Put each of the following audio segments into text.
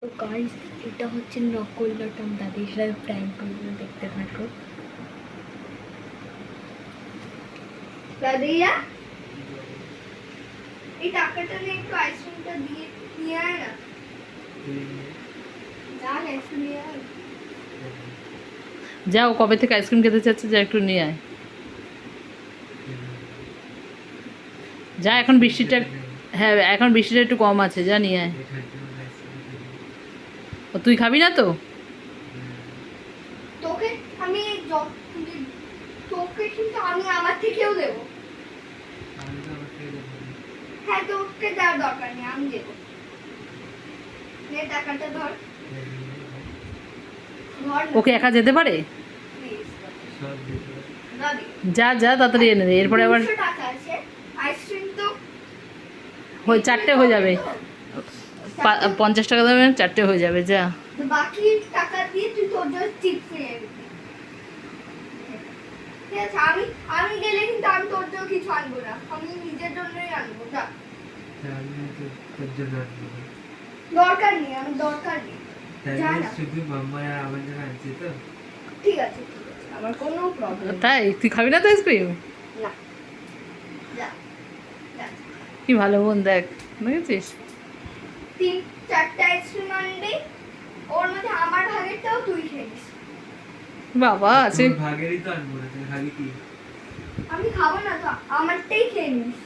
তো গাইস, এটা হচ্ছে নকল নটন দাদির সাথে প্র্যাঙ্ক করবো, দেখতে থাকো। দাদিয়া, এই টাকাটা নিয়ে একটু আইসক্রিমটা দিয়ে নিয়ে আয় না। যা আইসক্রিম নিয়ে আয়। যাও, কবে থেকে আইসক্রিম খেতে চাচ্ছে, যা একটু নিয়ে আয়। যা, এখন বৃষ্টিটা, হ্যাঁ এখন বৃষ্টিটা একটু কম আছে, যা নিয়ে আয়। ও তুই খাবি না তো? তোকে আমি তোকে কিন্তু আমি আমার থেকেও দেবো। হ্যাঁ, তোকে দেওয়ার দরকার নেই, আমি দেবো। নে টাকাটা ধর। ধর না। ওকে একা যেতে পারে? Please, দাদি। যা যা তাড়াতাড়ি এনে দে, এরপরে আবার 200 টাকা আছে। আইসক্রিম তো চারটে হয়ে যাবে। 50 টাকা দেবে, চারটে হয়ে যাবে, যা। বাকি টাকা দিয়ে তুই তোর জন্য চিপস নিয়ে নিবি। ঠিক আছে, আমি গেলে কিন্তু আমি তোর জন্য কিছু আনবো না, আমি নিজের জন্যই আনবো। যা, দরকার নেই, আমি দরকার নেই। যা না। শুধু মাম্মা আর আমার জন্য আনছি তো। ঠিক আছে, আমার কোনো প্রবলেম তাই তুই খাবি না তো আইসক্রিম? না। যা, যা। কি ভালো বোন, দেখ দেখেছিস। 3-4টা আইসক্রিম আনবি, ওর মধ্যে আমার ভাগেরটাও তুই খেয়ে নিস। বাবা আছে। তোর ভাগেরই তো আনবো না, তুই খাবি কি? আমি খাবো না তো, আমারটাই খেয়ে নিস।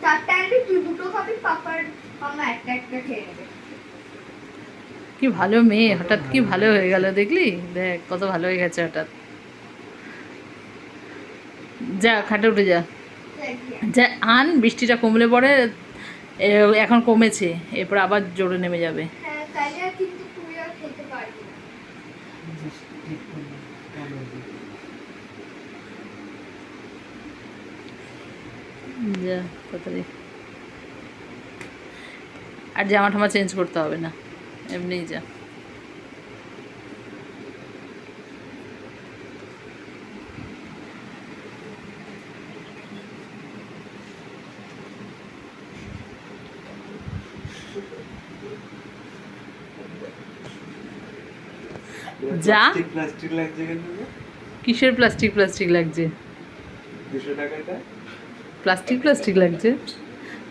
4টা আনবি, তুই 2টো খাবি, পাপার মামা একটা একটা খেয়ে নেবে। কি ভালো মেয়ে, হঠাৎ কি ভালো হয়ে গেল, দেখলি? দেখ কত ভালো হয়ে গেছে হঠাৎ। যা খাটে উঠে যা, যা আন, বৃষ্টিটা কমলে পরে। এখন কমেছে, এরপর আবার জোরে নেমে যাবে। হ্যাঁ, তাইলে কিন্তু তুই আর খেতে পারবি না। ঠিক করবো, কেন হবে? যা তাড়াতাড়ি। আর জামা ঠামা চেঞ্জ করতে হবে না, এমনিই যা। যা। প্লাস্টিক লাগছে কেন? কিসের প্লাস্টিক প্লাস্টিক লাগছে? 200 টাকাটা প্লাস্টিক প্লাস্টিক লাগছে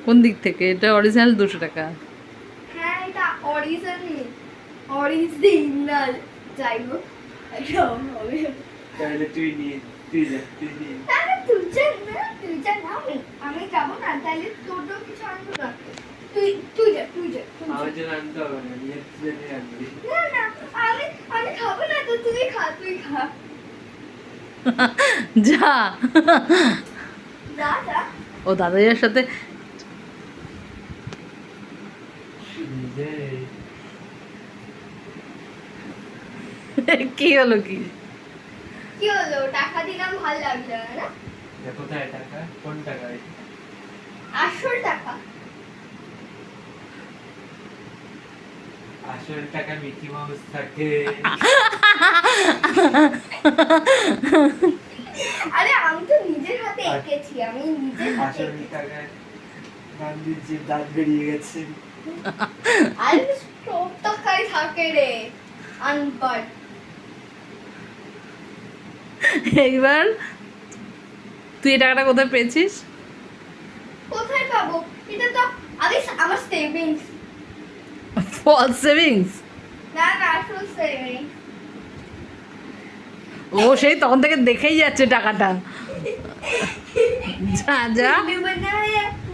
কোন দিক থেকে? এটা অরিজিনাল 200 টাকা। হ্যাঁ, এটা অরিজিনাল। যাই হোক, এটা হবে। তাহলে তুই নিয়ে, তুই নিয়ে। তাহলে তুই যা না, আমি যাবো না, তাহলে তোর জন্য কিছু আনবো না। তুই যা। আমার জন্য আনতে হবে না, নিজের জন্য আনবি। না, আমি খাবো না তো, তুই খা। যা। যা। ও দাদাইয়ের সাথে নিজে কি হলো? কি কি হলো? টাকা দিলাম, ভালো লাগলো না? কোথায় টাকা? কোন টাকা? আসল টাকা। আসল টাকা মিকি মাউস থাকে। আরে আমি তো নিজের হাতে এঁকেছি, আমি নিজের হাতে আসল টাকা গান্ধীজির দাঁত বেরিয়ে গেছে। আরে সব টাকাই থাকে রে, আনপড়। এইবার তুই এই টাকাটা কোথায় পেয়েছিস? কোথায় পাবো? এটা তো আমার সেভিংস। False savings? না, আসল সেভিংস। ও সেই তখন থেকে দেখেই যাচ্ছে টাকাটা। যা যা।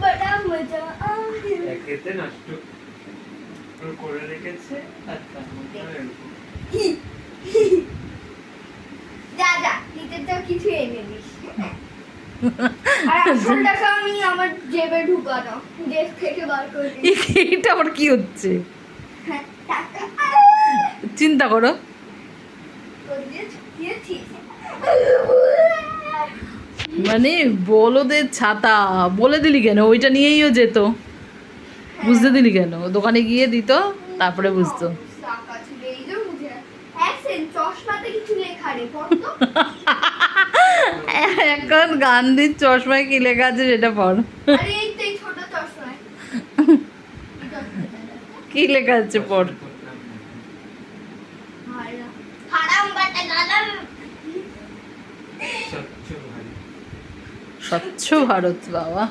বড়া মজা আহে। একেতে নষ্ট করে রেখেছে আর তার মধ্যে এরকম। যা, নিজের তো কিছু এনে দিস। আর আসল টাকা আমি আমার জেবে ঢুকানো, জেব থেকে বার করে দিই। এটা আবার কি হচ্ছে? হ্যাঁ, টাকা চিন্তা করো। দিয়েছিস। মানে বলদের ছাতা বলে দিলি কেন? ওইটা নিয়েইও যেত, বুঝতে দিলি কেন? দোকানে গিয়ে দিত, তারপরে বুঝতো। টাকা ছিল, এই যে বুঝে না। চশমাতে কিছু লেখা রে, পড় তো। এখন গান্ধীর চশমায় কি লেখা আছে সেটা পড়। আরে এই তো এই ছোট চশমায়। কি লেখা আছে পড়। লম্বাটা গালাম। স্বচ্ছ ভারত। স্বচ্ছ ভারত বাবা,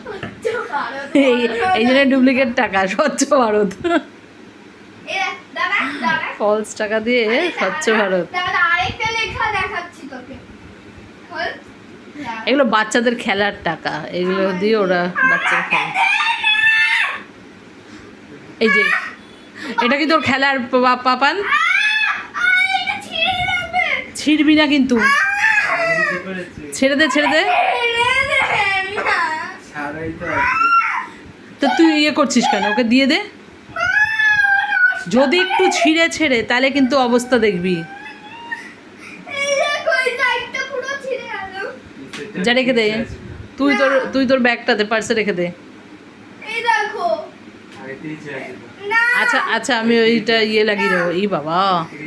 ভারত, এই এই জন্য ডুপ্লিকেট টাকা, স্বচ্ছ ভারত, এ দাঁড়া দাঁড়া ফলস টাকা দিয়ে স্বচ্ছ ভারত। দাঁড়া, আরেকটা লেখা দেখাচ্ছি তোকে। হল? দাঁড়া। এগুলো বাচ্চাদের খেলার টাকা, এগুলো দিয়ে ওরা বাচ্চারা খেলে। এই যে এটা কি তোর খেলার পাপান? এটা ছিঁড়ে যাবে। ছিড়বি না কিন্তু, আমি কি করেছি? ছেড়ে দে ছেড়ে দে। ছিঁড়ে দেবে না। ছাড়াই তো আছে। তো তুই ইয়ে করছিস কেন, ওকে দিয়ে দে। যদি একটু ছিঁড়ে ছেড়ে তাহলে কিন্তু অবস্থা দেখবি। এই দেখো, এই সাইডটা পুরো ছিঁড়ে গেল। নিচেরটা যা রেখে দে, ঠিক আছে না? তুই তোর ব্যাগটাতে পার্সে রেখে দে। এই দেখো। আগেতেই ছেড়ে দিল। না। আচ্ছা আচ্ছা, আমি ওইটা ইয়ে লাগিয়ে দেবো। এই বাবা,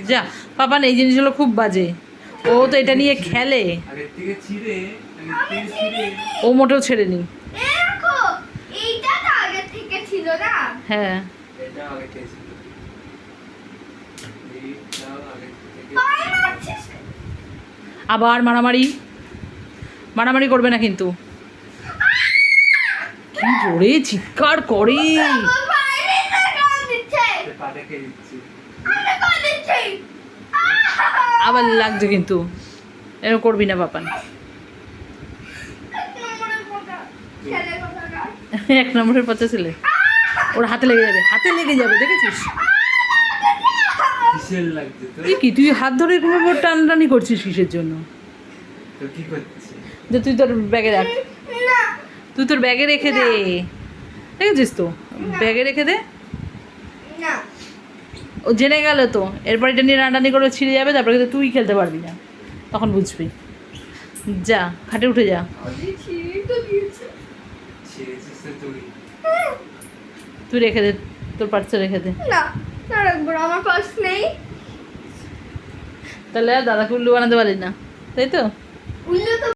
যা পাপান, এই জিনিসগুলো খুব বাজে। ও তো এটা নিয়ে খেলে, আগের থেকে ছিঁড়ে, আগের থেকে ছিঁড়ে। ও মোটেও ছেড়েনি। এই দেখো, এইটা তো আগে থেকে ছিল না। হ্যাঁ, এটাও আগে থেকে ছিল। এইটাও আগে থেকে। পায়ে মারছিস। আবার মারামারি, মারামারি করবে না কিন্তু। কি জোরে চিৎকার করে, ও পায়ে নিচে কান দিচ্ছে। সে পাটা খেয়ে দিচ্ছি। আমি কান দিচ্ছি। আবার লাগছে কিন্তু। এরকম করবি না পাপান। এক নম্বরের পোকা। ছেলে কোথাকার। 1 নম্বরের পচা ছেলে, ওর হাতে লেগে যাবে, হাতে লেগে যাবে, দেখেছিস? কিসের লাগছে তো? কি তুই হাত ধরে এরকম টানটানি করছিস কিসের জন্য? তো কি করছে? যে তুই তোর ব্যাগে রাখ, না। তুই তোর ব্যাগে রেখে দে, দেখেছিস তো? ব্যাগে রেখে দে। না। ও জেনে গেল তো, এরপর এটা নিয়ে রান্নানি করে ছিঁড়ে যাবে, তারপরে কিন্তু তুই খেলতে পারবি না, তখন বুঝবি। যা খাটে উঠে যা। আমি ছিঁড়ে তো দিয়েছে। ছেড়েছিস তো তুই। তুই রেখে দে, তোর পার্সে রেখে দে। না, না রাখবো না, আমার পার্স নেই। তাহলে আর দাদাকে উল্লু বানাতে পারি না, তাই তো?